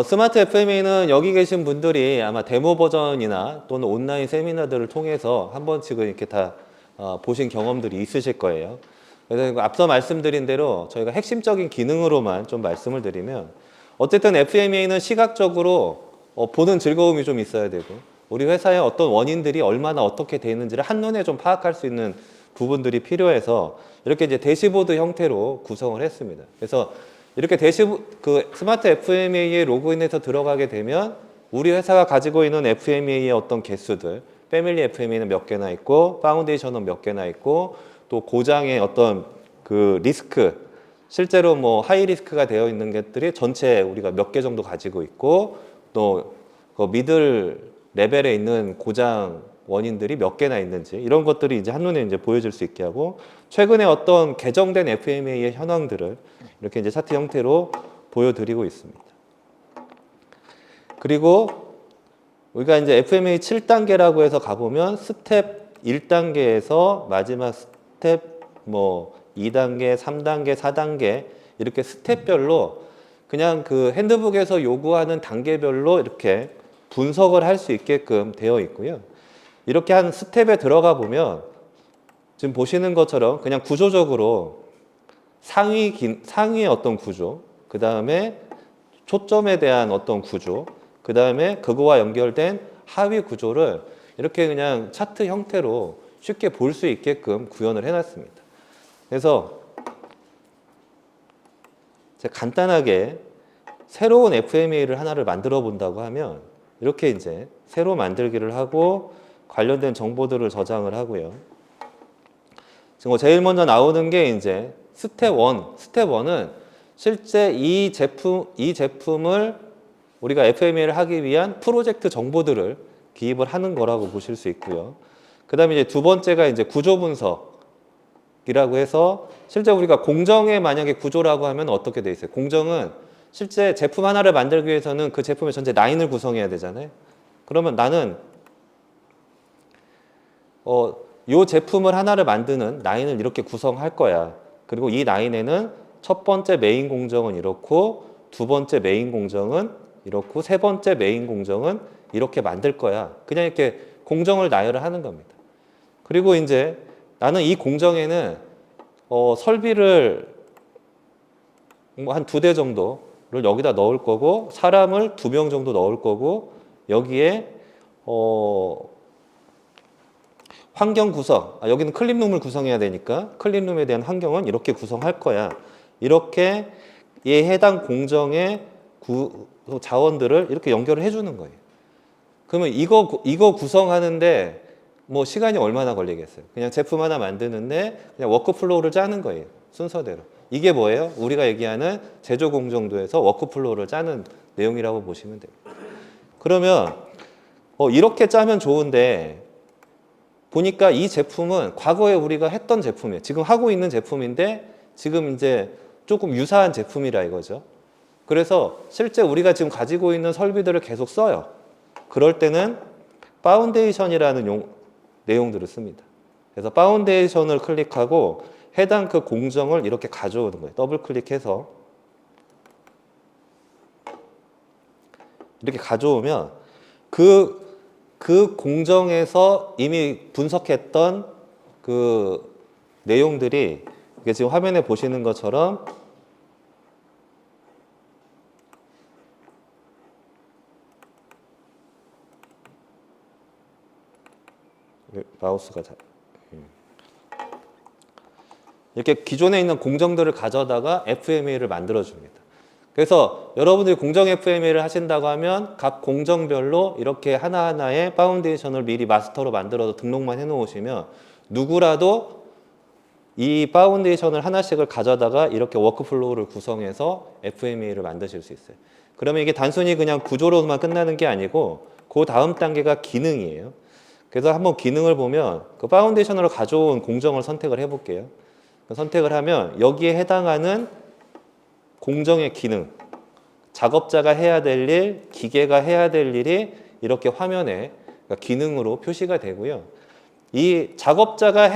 스마트 FMA는 여기 계신 분들이 아마 데모 버전이나 또는 온라인 세미나들을 통해서 한 번씩은 이렇게 다 보신 경험들이 있으실 거예요. 그래서 앞서 말씀드린 대로 저희가 핵심적인 기능으로만 좀 말씀을 드리면, 어쨌든 FMA는 시각적으로 보는 즐거움이 좀 있어야 되고, 우리 회사의 어떤 원인들이 얼마나 어떻게 되는지를 한눈에 좀 파악할 수 있는 부분들이 필요해서 이렇게 이제 대시보드 형태로 구성을 했습니다. 그래서 이렇게 스마트 FMA에 로그인해서 들어가게 되면 우리 회사가 가지고 있는 FMA의 어떤 개수들, 패밀리 FMA는 몇 개나 있고, 파운데이션은 몇 개나 있고, 또 고장의 어떤 그 리스크, 실제로 뭐 하이 리스크가 되어 있는 것들이 전체 우리가 몇 개 정도 가지고 있고, 또 그 미들 레벨에 있는 고장 원인들이 몇 개나 있는지, 이런 것들이 이제 한눈에 이제 보여질 수 있게 하고, 최근에 어떤 개정된 FMA의 현황들을 이렇게 이제 차트 형태로 보여드리고 있습니다. 그리고 우리가 이제 FMA 7단계라고 해서 가보면 스텝 1단계에서 마지막 스텝 뭐 2단계, 3단계, 4단계 이렇게 스텝별로 그냥 그 핸드북에서 요구하는 단계별로 이렇게 분석을 할 수 있게끔 되어 있고요. 이렇게 한 스텝에 들어가 보면 지금 보시는 것처럼 그냥 구조적으로 상위의 어떤 구조, 그 다음에 초점에 대한 어떤 구조, 그 다음에 그거와 연결된 하위 구조를 이렇게 그냥 차트 형태로 쉽게 볼 수 있게끔 구현을 해놨습니다. 그래서 제가 간단하게 새로운 FMA를 하나를 만들어 본다고 하면 이렇게 이제 새로 만들기를 하고 관련된 정보들을 저장을 하고요. 지금 제일 먼저 나오는 게 이제 스텝 1. 스텝 1은 실제 이 제품을 우리가 FMA를 하기 위한 프로젝트 정보들을 기입을 하는 거라고 보실 수 있고요. 그 다음에 이제 두 번째가 이제 구조 분석이라고 해서 실제 우리가 공정의 만약에 구조라고 하면 어떻게 돼 있어요? 공정은 실제 제품 하나를 만들기 위해서는 그 제품의 전체 라인을 구성해야 되잖아요. 그러면 나는 이 제품을 하나를 만드는 라인을 이렇게 구성할 거야. 그리고 이 라인에는 첫 번째 메인 공정은 이렇고, 두 번째 메인 공정은 이렇고, 세 번째 메인 공정은 이렇게 만들 거야. 그냥 이렇게 공정을 나열을 하는 겁니다. 그리고 이제 나는 이 공정에는 설비를 한 2대 정도를 여기다 넣을 거고, 사람을 2명 정도 넣을 거고, 여기에 환경 구성, 여기는 클린룸을 구성해야 되니까 클린룸에 대한 환경은 이렇게 구성할 거야. 이렇게 이 해당 공정의 자원들을 이렇게 연결을 해주는 거예요. 그러면 이거 구성하는데 뭐 시간이 얼마나 걸리겠어요? 그냥 제품 하나 만드는데 그냥 워크플로우를 짜는 거예요. 순서대로. 이게 뭐예요? 우리가 얘기하는 제조 공정도에서 워크플로우를 짜는 내용이라고 보시면 돼요. 그러면 이렇게 짜면 좋은데 보니까 이 제품은 과거에 우리가 했던 제품이에요. 지금 하고 있는 제품인데 지금 이제 조금 유사한 제품이라 이거죠. 그래서 실제 우리가 지금 가지고 있는 설비들을 계속 써요. 그럴 때는 파운데이션이라는 내용들을 씁니다. 그래서 파운데이션을 클릭하고 해당 그 공정을 이렇게 가져오는 거예요. 더블 클릭해서 이렇게 가져오면 그 공정에서 이미 분석했던 그 내용들이 이게 지금 화면에 보시는 것처럼 마우스가 이렇게 기존에 있는 공정들을 가져다가 FMA를 만들어줍니다. 그래서 여러분들이 공정 FMA를 하신다고 하면 각 공정별로 이렇게 하나하나의 파운데이션을 미리 마스터로 만들어서 등록만 해놓으시면 누구라도 이 파운데이션을 하나씩을 가져다가 이렇게 워크플로우를 구성해서 FMA를 만드실 수 있어요. 그러면 이게 단순히 그냥 구조로만 끝나는 게 아니고 그 다음 단계가 기능이에요. 그래서 한번 기능을 보면 그 파운데이션으로 가져온 공정을 선택을 해볼게요. 선택을 하면 여기에 해당하는 공정의 기능, 작업자가 해야 될 일, 기계가 해야 될 일이 이렇게 화면에 기능으로 표시가 되고요. 이 작업자가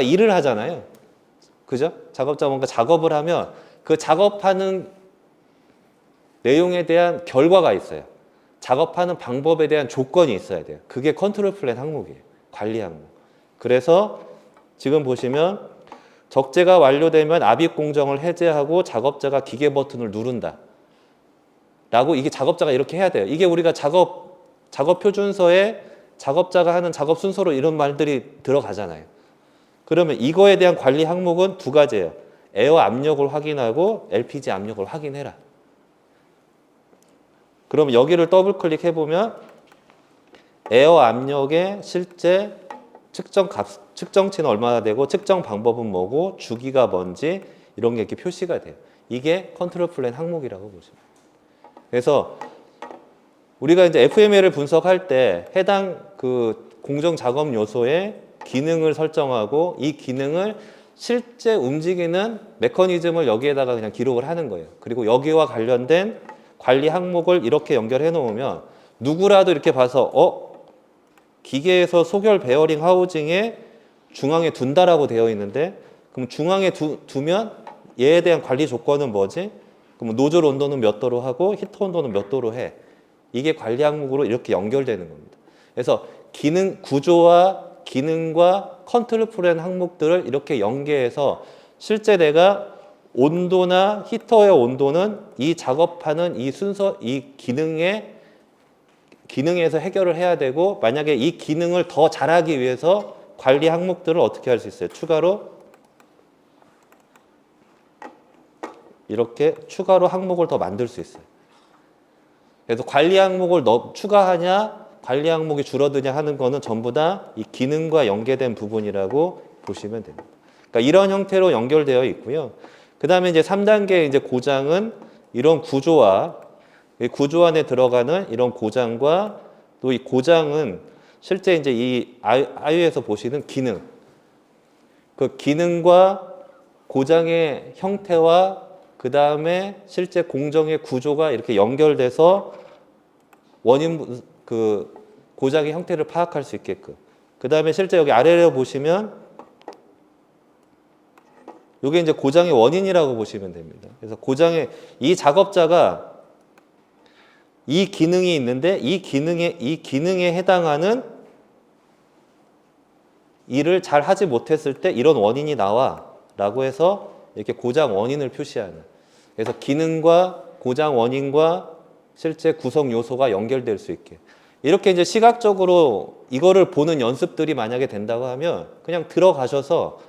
일을 하잖아요. 그죠? 작업자가 뭔가 작업을 하면 그 작업하는 내용에 대한 결과가 있어요. 작업하는 방법에 대한 조건이 있어야 돼요. 그게 컨트롤 플랜 항목이에요. 관리 항목. 그래서 지금 보시면 적재가 완료되면 압입 공정을 해제하고 작업자가 기계 버튼을 누른다. 라고 이게 작업자가 이렇게 해야 돼요. 이게 우리가 작업 표준서에 작업자가 하는 작업 순서로 이런 말들이 들어가잖아요. 그러면 이거에 대한 관리 항목은 두 가지예요. 에어 압력을 확인하고 LPG 압력을 확인해라. 그럼 여기를 더블 클릭해보면 에어 압력의 실제 측정치는 얼마나 되고 측정 방법은 뭐고 주기가 뭔지 이런 게 이렇게 표시가 돼요. 이게 컨트롤 플랜 항목이라고 보시면 돼요. 그래서 우리가 이제 FMEA를 분석할 때 해당 그 공정 작업 요소의 기능을 설정하고 이 기능을 실제 움직이는 메커니즘을 여기에다가 그냥 기록을 하는 거예요. 그리고 여기와 관련된 관리 항목을 이렇게 연결해 놓으면 누구라도 이렇게 봐서 기계에서 소결 베어링 하우징에 중앙에 둔다라고 되어 있는데 그럼 중앙에 두면 얘에 대한 관리 조건은 뭐지? 그럼 노즐 온도는 몇 도로 하고 히터 온도는 몇 도로 해. 이게 관리 항목으로 이렇게 연결되는 겁니다. 그래서 구조와 기능과 컨트롤 플랜 항목들을 이렇게 연계해서 실제 내가 온도나 히터의 온도는 이 작업하는 이 순서, 이 기능에서 해결을 해야 되고 만약에 이 기능을 더 잘하기 위해서 관리 항목들을 어떻게 할 수 있어요? 추가로 이렇게 추가로 항목을 더 만들 수 있어요. 그래서 관리 항목을 추가하냐, 관리 항목이 줄어드냐 하는 거는 전부 다 이 기능과 연계된 부분이라고 보시면 됩니다. 그러니까 이런 형태로 연결되어 있고요. 그 다음에 이제 3단계 이제 고장은 이런 구조와 구조 안에 들어가는 이런 고장과 또 이 고장은 실제 이제 이 아이유에서 보시는 기능, 그 기능과 고장의 형태와 그 다음에 실제 공정의 구조가 이렇게 연결돼서 그 고장의 형태를 파악할 수 있게끔. 그 다음에 실제 여기 아래로 보시면 이게 이제 고장의 원인이라고 보시면 됩니다. 그래서 이 작업자가 이 기능이 있는데 이 기능에 해당하는 일을 잘 하지 못했을 때 이런 원인이 나와라고 해서 이렇게 고장 원인을 표시하는. 그래서 기능과 고장 원인과 실제 구성 요소가 연결될 수 있게. 이렇게 이제 시각적으로 이거를 보는 연습들이 만약에 된다고 하면 그냥 들어가셔서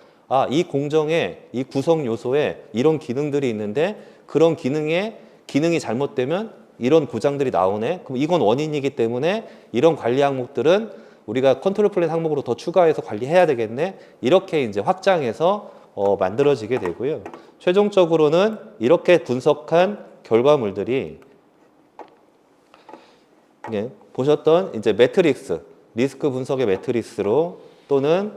이 공정에 이 구성 요소에 이런 기능들이 있는데 그런 기능이 잘못되면 이런 고장들이 나오네. 그럼 이건 원인이기 때문에 이런 관리 항목들은 우리가 컨트롤 플랜 항목으로 더 추가해서 관리해야 되겠네. 이렇게 이제 확장해서 만들어지게 되고요. 최종적으로는 이렇게 분석한 결과물들이 보셨던 이제 매트릭스, 리스크 분석의 매트릭스로 또는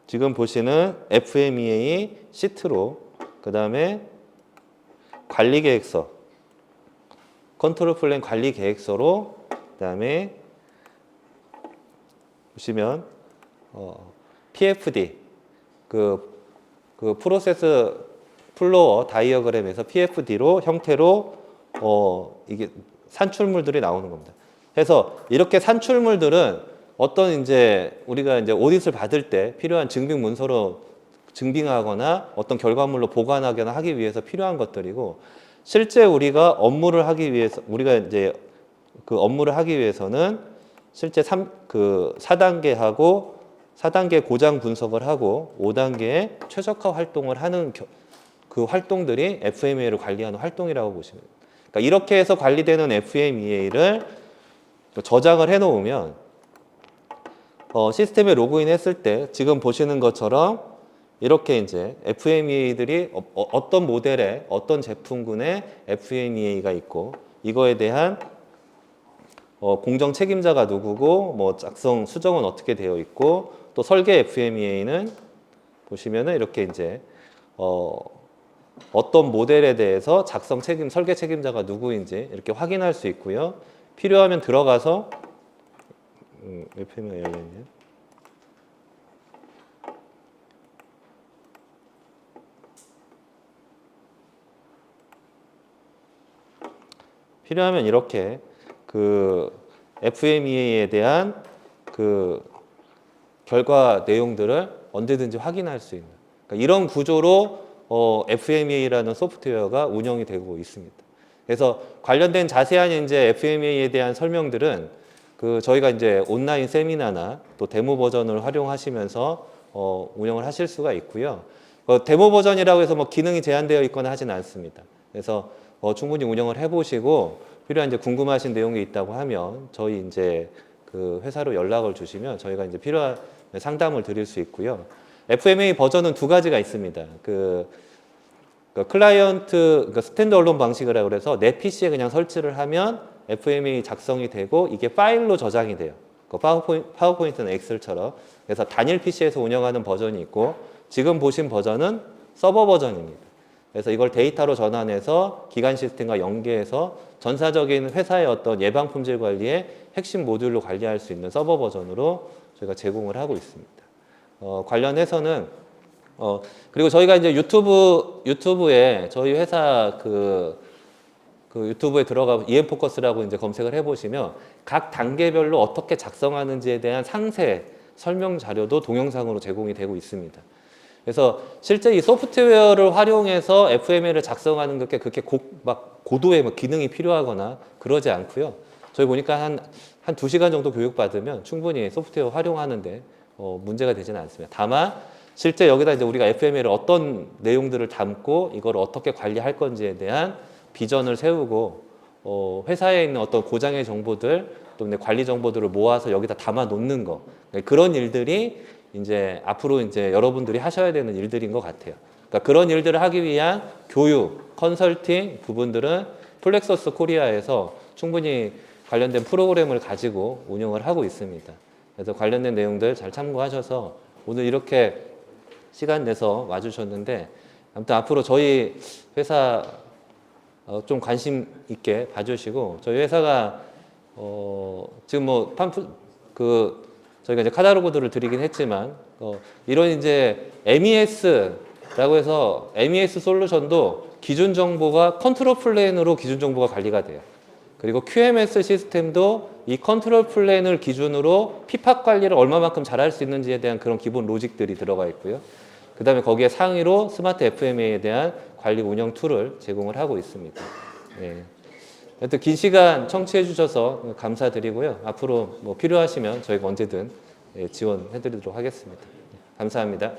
지금 보시는 FMEA 시트로 그 다음에 관리 계획서, 컨트롤 플랜 관리 계획서로 그 다음에 보시면 PFD 그 프로세스 플로어 다이어그램에서 PFD로 형태로 이게 산출물들이 나오는 겁니다. 그래서 이렇게 산출물들은 어떤 이제 우리가 이제 오디트를 받을 때 필요한 증빙 문서로 증빙하거나 어떤 결과물로 보관하거나 하기 위해서 필요한 것들이고 실제 우리가 업무를 하기 위해서 우리가 이제 그 업무를 하기 위해서는 실제 4단계하고 4단계 고장 분석을 하고 5단계의 최적화 활동을 하는 그 활동들이 FMEA를 관리하는 활동이라고 보시면 됩니다. 그러니까 이렇게 해서 관리되는 FMEA를 저장을 해 놓으면 시스템에 로그인했을 때 지금 보시는 것처럼 이렇게 이제 FMEA들이 어떤 모델의 어떤 제품군의 FMEA가 있고 이거에 대한 공정 책임자가 누구고 뭐 작성 수정은 어떻게 되어 있고 또 설계 FMEA는 보시면은 이렇게 이제 어떤 모델에 대해서 설계 책임자가 누구인지 이렇게 확인할 수 있고요. 필요하면 들어가서 FMEA 열렸네요. 필요하면 이렇게 그 FMEA에 대한 그 결과 내용들을 언제든지 확인할 수 있는 그러니까 이런 구조로 FMEA라는 소프트웨어가 운영이 되고 있습니다. 그래서 관련된 자세한 이제 FMEA에 대한 설명들은 그 저희가 이제 온라인 세미나나 또 데모 버전을 활용하시면서 운영을 하실 수가 있고요. 데모 버전이라고 해서 뭐 기능이 제한되어 있거나 하진 않습니다. 그래서 충분히 운영을 해보시고 필요한 이제 궁금하신 내용이 있다고 하면 저희 이제 그 회사로 연락을 주시면 저희가 이제 필요한 상담을 드릴 수 있고요. FMEA 버전은 두 가지가 있습니다. 그 클라이언트 그러니까 스탠드얼론 방식이라고 그래서 내 PC에 그냥 설치를 하면 FMEA 작성이 되고 이게 파일로 저장이 돼요. 파워포인트나 엑셀처럼. 그래서 단일 PC에서 운영하는 버전이 있고 지금 보신 버전은 서버 버전입니다. 그래서 이걸 데이터로 전환해서 기간 시스템과 연계해서 전사적인 회사의 어떤 예방 품질 관리의 핵심 모듈로 관리할 수 있는 서버 버전으로 저희가 제공을 하고 있습니다. 관련해서는 그리고 저희가 이제 유튜브에 저희 회사 그 유튜브에 들어가 EM포커스라고 이제 검색을 해보시면 각 단계별로 어떻게 작성하는지에 대한 상세 설명 자료도 동영상으로 제공이 되고 있습니다. 그래서 실제 이 소프트웨어를 활용해서 FMEA를 작성하는 게 그렇게 고도의 뭐 기능이 필요하거나 그러지 않고요. 저희 보니까 한 2시간 정도 교육받으면 충분히 소프트웨어 활용하는데 문제가 되지는 않습니다. 다만 실제 여기다 이제 우리가 FMEA를 어떤 내용들을 담고 이걸 어떻게 관리할 건지에 대한 비전을 세우고 회사에 있는 어떤 고장의 정보들 또 관리 정보들을 모아서 여기다 담아 놓는 거 그런 일들이 이제 앞으로 이제 여러분들이 하셔야 되는 일들인 것 같아요. 그러니까 그런 일들을 하기 위한 교육, 컨설팅 부분들은 플렉서스 코리아에서 충분히 관련된 프로그램을 가지고 운영을 하고 있습니다. 그래서 관련된 내용들 잘 참고하셔서 오늘 이렇게 시간 내서 와주셨는데 아무튼 앞으로 저희 회사 좀 관심 있게 봐주시고 저희 회사가 지금 뭐 저희가 이제 카탈로그들을 드리긴 했지만 이런 이제 MES라고 해서 MES 솔루션도 기준 정보가 컨트롤 플랜으로 기준 정보가 관리가 돼요. 그리고 QMS 시스템도 이 컨트롤 플랜을 기준으로 피팍 관리를 얼마만큼 잘할 수 있는지에 대한 그런 기본 로직들이 들어가 있고요. 그 다음에 거기에 상위로 스마트 FMEA에 대한 관리 운영 툴을 제공을 하고 있습니다. 네. 하여튼 긴 시간 청취해 주셔서 감사드리고요. 앞으로 뭐 필요하시면 저희가 언제든 지원해 드리도록 하겠습니다. 감사합니다.